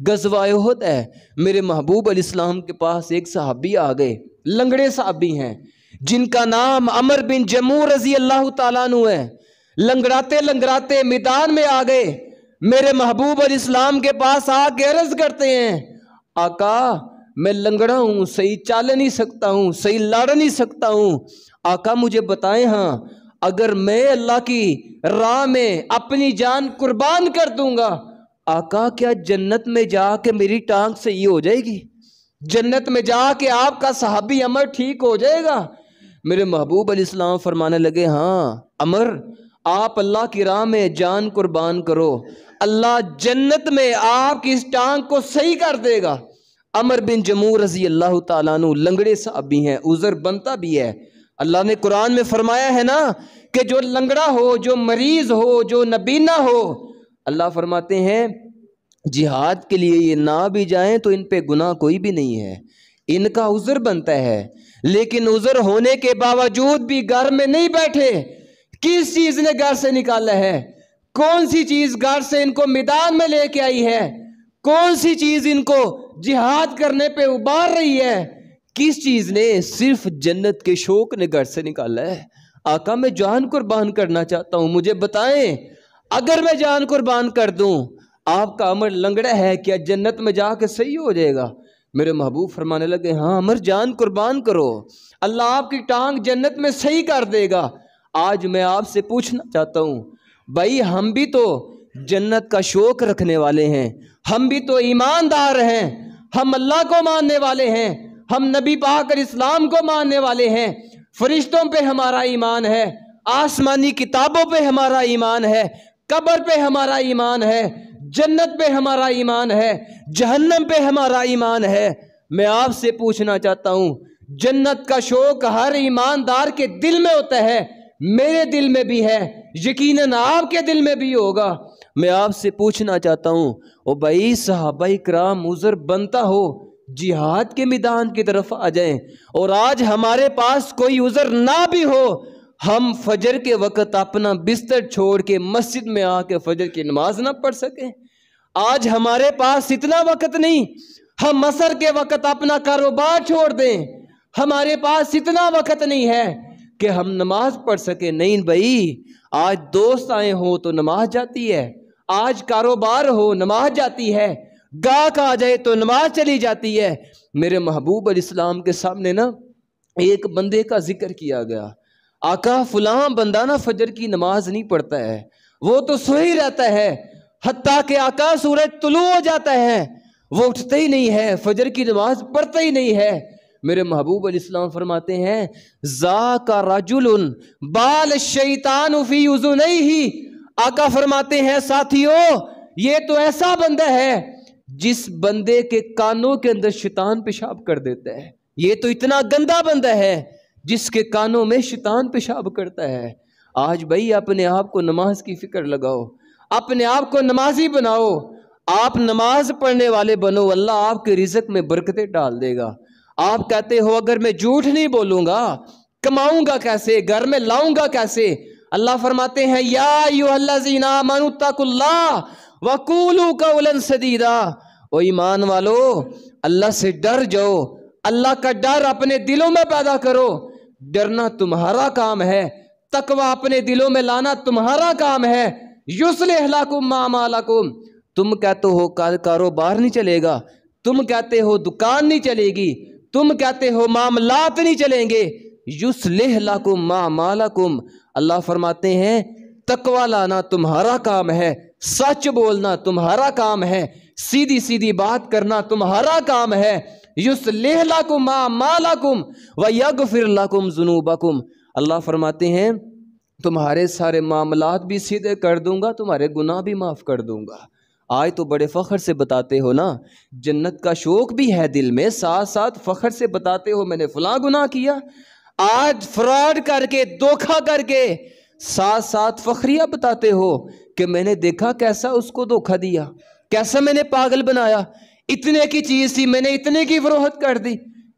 غزوہ احد ہے، میرے محبوب علیہ السلام کے پاس ایک صحابی آ گئے، لنگڑے صحابی ہیں جن کا نام عمر بن جموح رضی اللہ تعالیٰ عنہ ہے۔ لنگڑاتے لنگڑاتے میدان میں آ گئے، میرے محبوب علیہ السلام کے پاس آ کے عرض کرتے ہیں، آقا میں لنگڑا ہوں، صحیح چال نہیں سکتا ہوں، صحیح لڑ نہیں سکتا ہوں، آقا مجھے بتائیں، ہاں اگر میں اللہ کی راہ میں اپنی جان قربان کر دوں گا، آقا کیا جنت میں جا کے میری ٹانگ صحیح ہو جائے گی؟ جنت میں جا کے آپ کا صحابی عمر ٹھیک ہو جائے گا؟ میرے محبوب علیہ السلام فرمانے لگے، ہاں عمر آپ اللہ کی راہ میں جان قربان کرو، اللہ جنت میں آپ کی اس ٹانگ کو صحیح کر دے گا۔ عمر بن جموح رضی اللہ تعالیٰ عنہ لنگڑے صحابی ہیں، عذر بنتا بھی ہے۔ اللہ نے قرآن میں فرمایا ہے نا کہ جو لنگڑا ہو، جو مریض ہو، جو نبینا ہو، اللہ فرماتے ہیں جہاد کے لیے یہ نہ بھی جائیں تو ان پہ گناہ کوئی بھی نہیں ہے، ان کا عذر بنتا ہے، لیکن عذر ہونے کے باوجود بھی گھر میں نہیں بیٹھے۔ کس چیز نے گھر سے نکالا ہے؟ کون سی چیز گھر سے ان کو میدان میں لے کے آئی ہے؟ کون سی چیز ان کو جہاد کرنے پہ ابھار رہی ہے؟ کس چیز نے؟ صرف جنت کے شوق نے گھر سے نکالا ہے۔ آقا میں جان قربان کرنا چاہتا ہوں، مجھے بتائیں اگر میں جان قربان کر دوں، آپ کا عمر لنگڑا ہے، کیا جنت میں جا کے صحیح ہو جائے گا؟ میرے محبوب فرمانے لگے، ہاں عمر جان قربان کرو، اللہ آپ کی ٹانگ جنت میں صحیح کر دے گا۔ آج میں آپ سے پوچھنا چاہتا ہوں بھائی، ہم بھی تو جنت کا شوق رکھنے والے ہیں، ہم بھی تو ایماندار ہیں، ہم اللہ کو ماننے والے ہیں، ہم نبی پاک علیہ السلام کو ماننے والے ہیں، فرشتوں پہ ہمارا ایمان ہے، آسمانی کتابوں پہ ہمارا ایمان ہے، قبر پہ ہمارا ایمان ہے، جنت پہ ہمارا ایمان ہے، جہنم پہ ہمارا ایمان ہے۔ میں آپ سے پوچھنا چاہتا ہوں، جنت کا شوق ہر ایماندار کے دل میں ہوتا ہے، میرے دل میں بھی ہے، یقیناً آپ کے دل میں بھی ہوگا۔ میں آپ سے پوچھنا چاہتا ہوں، او بھائی صحابہ کرام عذر بنتا ہو جہاد کے میدان کی طرف آ جائیں، اور آج ہمارے پاس کوئی عذر نہ بھی ہو، ہم فجر کے وقت اپنا بستر چھوڑ کے مسجد میں آ کے فجر کی نماز نہ پڑھ سکیں۔ آج ہمارے پاس اتنا وقت نہیں ہم عصر کے وقت اپنا کاروبار چھوڑ دیں، ہمارے پاس اتنا وقت نہیں ہے کہ ہم نماز پڑھ سکیں۔ نہیں بھائی، آج دوست آئے ہوں تو نماز جاتی ہے، آج کاروبار ہو نماز جاتی ہے، گاہک آ جائے تو نماز چلی جاتی ہے۔ میرے محبوب علیہ السلام کے سامنے نا ایک بندے کا ذکر کیا گیا، آقا فلاں بندہ نا فجر کی نماز نہیں پڑھتا ہے، وہ تو سوئی رہتا ہے، حتیٰ کہ آقا سورج طلوع ہو جاتا ہے وہ اٹھتا ہی نہیں ہے، فجر کی نماز پڑھتا ہی نہیں ہے۔ میرے محبوب علیہ السلام فرماتے ہیں ذاک رجل بال الشیطان فی اذنیہ، آقا فرماتے ہیں ساتھیو یہ تو ایسا بندہ ہے جس بندے کے کانوں کے اندر شیطان پیشاب کر دیتا ہے، یہ تو اتنا گندا بندہ ہے جس کے کانوں میں شیطان پیشاب کرتا ہے۔ آج بھائی اپنے آپ کو نماز کی فکر لگاؤ، اپنے آپ کو نمازی بناؤ، آپ نماز پڑھنے والے بنو، اللہ آپ کے رزق میں برکتیں ڈال دے گا۔ آپ کہتے ہو اگر میں جھوٹ نہیں بولوں گا کماؤں گا کیسے، گھر میں لاؤں گا کیسے؟ اللہ فرماتے ہیں یا ایھا الذین آمنوا اتقوا اللہ وقولوا قولا سدیدا، او ایمان والو اللہ سے ڈر جاؤ، اللہ کا ڈر اپنے دلوں میں پیدا کرو، ڈرنا تمہارا کام ہے، تقوی اپنے دلوں میں لانا تمہارا کام ہے۔ یصلح لکم اعمالکم، تم کہتے ہو کاروبار نہیں چلے گا، تم کہتے ہو دکان نہیں چلے گی، تم کہتے ہو معاملات نہیں چلیں گے، یصلح لکم اعمالکم، اللہ فرماتے ہیں تقوی لانا تمہارا کام ہے، سچ بولنا تمہارا کام ہے، سیدھی سیدھی بات کرنا تمہارا کام ہے۔ یصلح لکم اعمالکم ویغفر لکم ذنوبکم، اللہ فرماتے ہیں تمہارے سارے معاملات بھی سیدھے کر دوں گا، تمہارے گناہ بھی معاف کر دوں گا۔ آج تو بڑے فخر سے بتاتے ہو نا، جنت کا شوق بھی ہے دل میں، ساتھ ساتھ فخر سے بتاتے ہو میں نے فلاں گناہ کیا، آج فراڈ کر کے دھوکہ کر کے ساتھ ساتھ فخریہ بتاتے ہو کہ میں نے دیکھا کیسا اس کو دھوکہ دیا، کیسا میں نے پاگل بنایا، اتنے کی چیز تھی میں نے اتنے کی فروخت کر دی،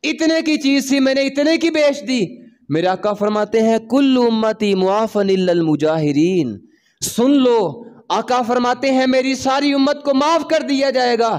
اتنے کی چیز تھی میں نے اتنے کی بیچ دی۔ میرے آقا فرماتے ہیں کل امتی معافن الا المجاہرین، سن لو آقا فرماتے ہیں میری ساری امت کو معاف کر دیا جائے گا